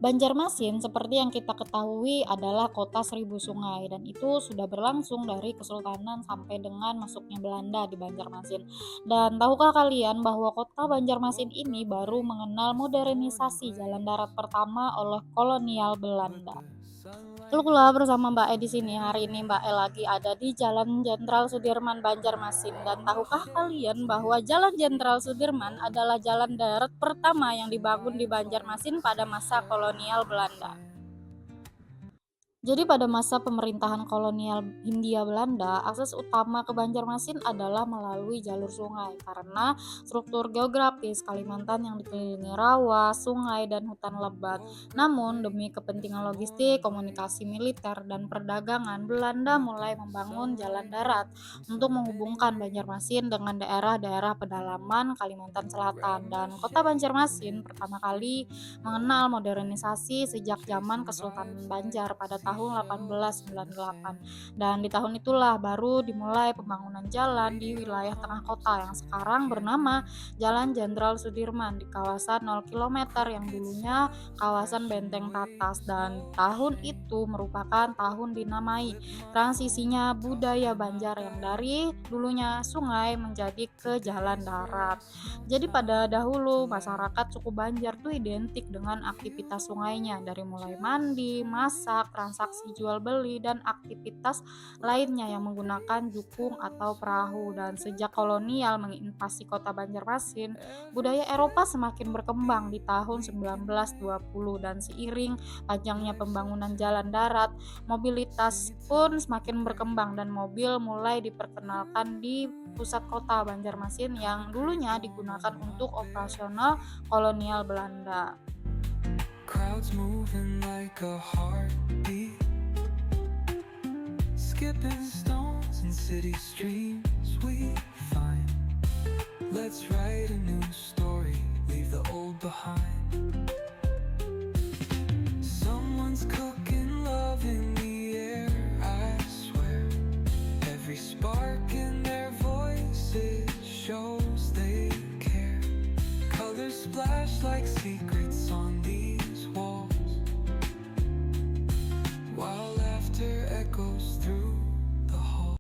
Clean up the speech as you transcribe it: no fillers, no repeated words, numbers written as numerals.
Banjarmasin seperti yang kita ketahui adalah kota seribu sungai dan itu sudah berlangsung dari Kesultanan sampai dengan masuknya Belanda di Banjarmasin. Dan tahukah kalian bahwa kota Banjarmasin ini baru mengenal modernisasi jalan darat pertama oleh kolonial Belanda? Halo bersama Mbak E di sini. Hari ini Mbak E lagi ada di Jalan Jenderal Sudirman Banjarmasin. Dan tahukah kalian bahwa Jalan Jenderal Sudirman adalah jalan darat pertama yang dibangun di Banjarmasin pada masa kolonial Belanda? Jadi pada masa pemerintahan kolonial Hindia Belanda, akses utama ke Banjarmasin adalah melalui jalur sungai karena struktur geografis Kalimantan yang dikelilingi rawa, sungai, dan hutan lebat. Namun demi kepentingan logistik, komunikasi militer, dan perdagangan, Belanda mulai membangun jalan darat untuk menghubungkan Banjarmasin dengan daerah-daerah pedalaman Kalimantan Selatan. Dan kota Banjarmasin pertama kali mengenal modernisasi sejak zaman Kesultanan Banjar pada tahun 1898. Dan di tahun itulah baru dimulai pembangunan jalan di wilayah tengah kota yang sekarang bernama Jalan Jenderal Sudirman di kawasan 0 km yang dulunya kawasan Benteng Tatas. Dan tahun itu merupakan tahun dinamai transisinya budaya Banjar yang dari dulunya sungai menjadi ke jalan darat. Jadi pada dahulu masyarakat suku Banjar tuh identik dengan aktivitas sungainya dari mulai mandi, masak, transaksi jual beli dan aktivitas lainnya yang menggunakan jukung atau perahu. Dan sejak kolonial menginvasi kota Banjarmasin, budaya Eropa semakin berkembang di tahun 1920 dan seiring panjangnya pembangunan jalan darat, mobilitas pun semakin berkembang dan mobil mulai diperkenalkan di pusat kota Banjarmasin yang dulunya digunakan untuk operasional kolonial Belanda. Crowds moving like a heartbeat, skipping stones in city streams we find. Let's write a new story, leave the old behind. Someone's cooking love in the air, I swear. Every spark in their voices shows they care. Colors splash like secrets on the